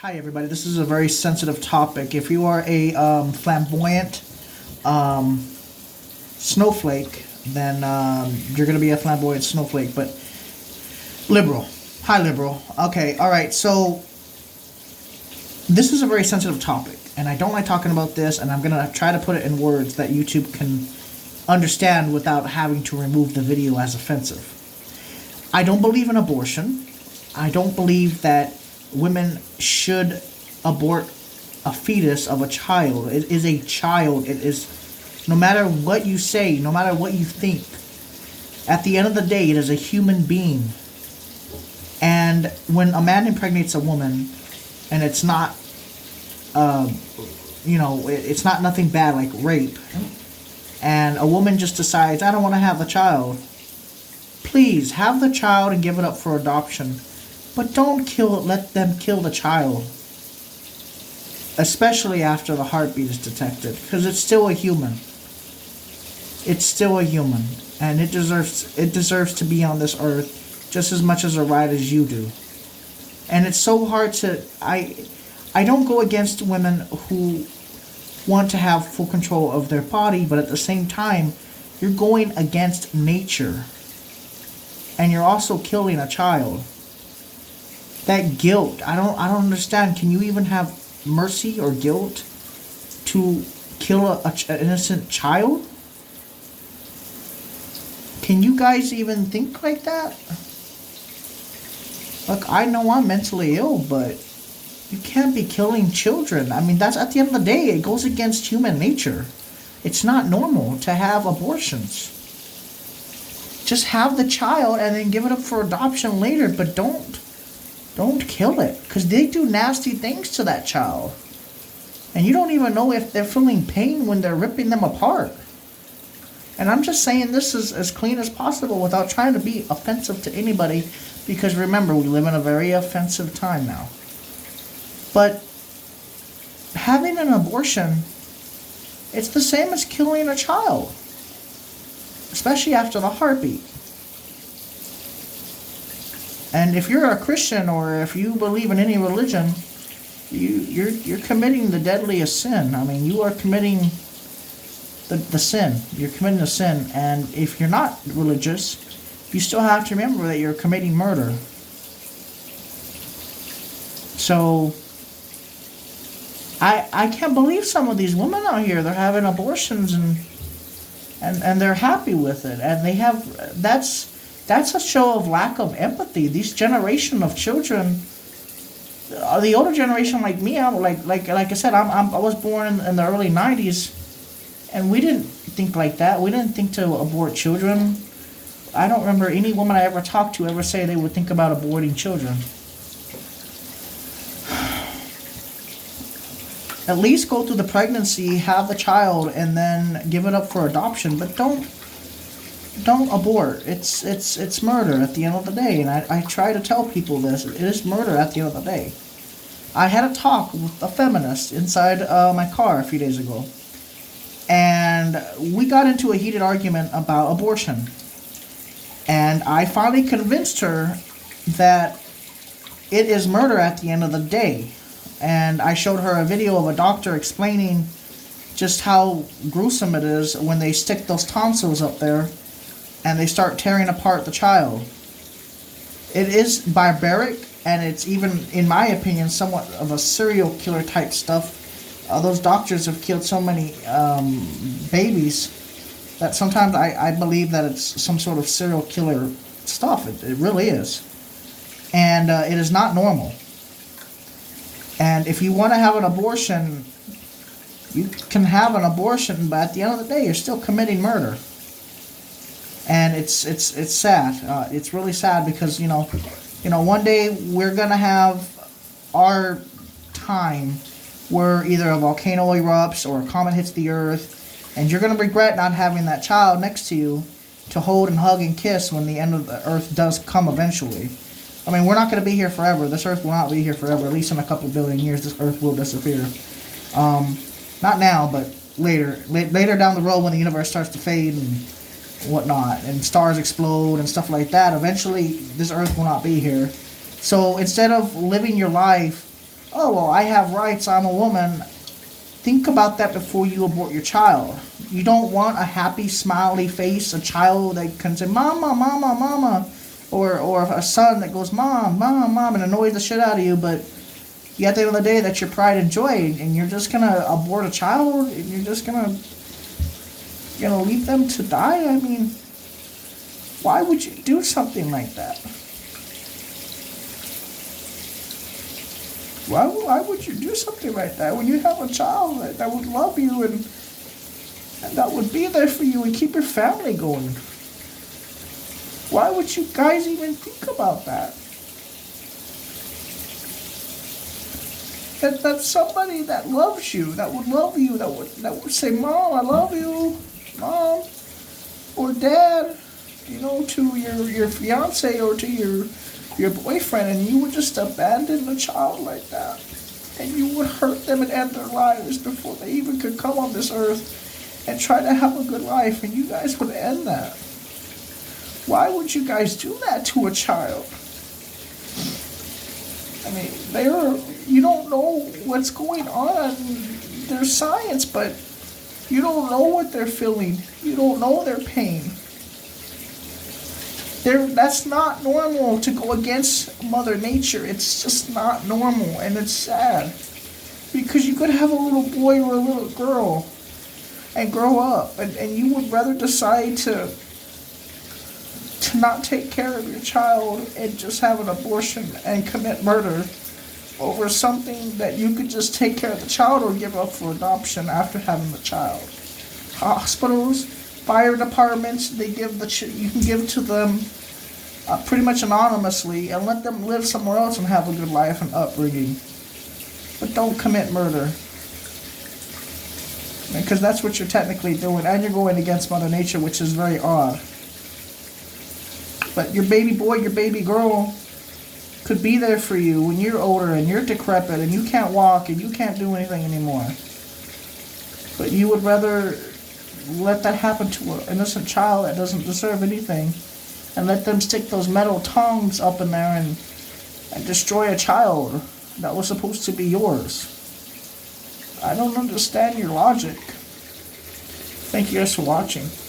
Hi, everybody. This is a very sensitive topic. If you are a flamboyant um, snowflake, then you're going to be a flamboyant snowflake. But liberal. Hi, liberal. Okay, all right. So, this is a very sensitive topic. And I don't like talking about this. And I'm going to try to put it in words that YouTube can understand without having to remove the video as offensive. I don't believe in abortion. I don't believe that women should abort a fetus of a child. It is a child. It is, no matter what you say, no matter what you think, at the end of the day, it is a human being. And when a man impregnates a woman, and it's not, it's not nothing bad like rape, and a woman just decides, I don't want to have the child, please have the child and give it up for adoption. But don't kill it, let them kill the child. Especially after the heartbeat is detected. Because it's still a human. It's still a human. And it deserves to be on this earth just as much as a right as you do. And it's so hard to... I don't go against women who want to have full control of their body, but at the same time, you're going against nature. And you're also killing a child. That guilt, I don't understand. Can you even have mercy or guilt to kill an innocent child? Can you guys even think like that? Look, I know I'm mentally ill, but you can't be killing children. I mean, that's, at the end of the day, it goes against human nature. It's not normal to have abortions. Just have the child and then give it up for adoption later, but don't kill it, because they do nasty things to that child. And you don't even know if they're feeling pain when they're ripping them apart. And I'm just saying this is as clean as possible without trying to be offensive to anybody, because remember, we live in a very offensive time now. But having an abortion, it's the same as killing a child, especially after the heartbeat. And if you're a Christian or if you believe in any religion, you're committing the deadliest sin. I mean, you are committing the sin. You're committing a sin. And if you're not religious, you still have to remember that you're committing murder. So, I can't believe some of these women out here, they're having abortions and they're happy with it. And they have, that's a show of lack of empathy. This generation of children, the older generation like me, like I said, I was born in the early '90s, and we didn't think like that. We didn't think to abort children. I don't remember any woman I ever talked to ever say they would think about aborting children. At least go through the pregnancy, have the child, and then give it up for adoption. But don't abort. It's murder at the end of the day. And I try to tell people this. It is murder at the end of the day. I had a talk with a feminist inside my car a few days ago. And we got into a heated argument about abortion. And I finally convinced her that it is murder at the end of the day. And I showed her a video of a doctor explaining just how gruesome it is when they stick those tonsils up there and they start tearing apart the child. It is barbaric, and it's even, in my opinion, somewhat of a serial killer type stuff. Those doctors have killed so many babies that sometimes I believe that it's some sort of serial killer stuff. It really is. And it is not normal. And if you want to have an abortion, you can have an abortion, but at the end of the day, you're still committing murder. And it's sad. It's really sad because one day we're gonna have our time where either a volcano erupts or a comet hits the earth, and you're gonna regret not having that child next to you to hold and hug and kiss when the end of the earth does come eventually. I mean, we're not going to be here forever. This earth will not be here forever. At least in a couple billion years, this earth will disappear. Not now, but later. Later down the road when the universe starts to fade and whatnot, and stars explode and stuff like that, eventually this earth will not be here. So instead of living your life oh, well, I have rights, I'm a woman. Think about that before you abort your child. You don't want a happy, smiley face, a child that can say, Mama, Mama, Mama. Or a son that goes, Mom, Mom, Mom, and annoys the shit out of you, but at the end of the day, that's your pride and joy, and you're just gonna abort a child, and you're just gonna leave them to die? I mean, why would you do something like that? Why would you do something like that when you have a child that would love you and that would be there for you and keep your family going? Why would you guys even think about that? That's somebody that loves you, that would love you, that would say, Mom, I love you, Mom, or Dad, to your fiance or to your boyfriend, and you would just abandon a child like that, and you would hurt them and end their lives before they even could come on this earth and try to have a good life, and you guys would end that. Why would you guys do that to a child? I mean, you don't know what's going on. There's science, but you don't know what they're feeling. You don't know their pain. That's not normal to go against Mother Nature. It's just not normal, and it's sad. Because you could have a little boy or a little girl and grow up, and you would rather decide to not take care of your child and just have an abortion and commit murder over something that you could just take care of the child or give up for adoption after having the child. Hospitals, fire departments, you can give to them pretty much anonymously and let them live somewhere else and have a good life and upbringing. But don't commit murder. Because that's what you're technically doing, and you're going against Mother Nature, which is very odd. But your baby boy, your baby girl could be there for you when you're older and you're decrepit and you can't walk and you can't do anything anymore. But you would rather let that happen to an innocent child that doesn't deserve anything and let them stick those metal tongs up in there and destroy a child that was supposed to be yours. I don't understand your logic. Thank you guys for watching.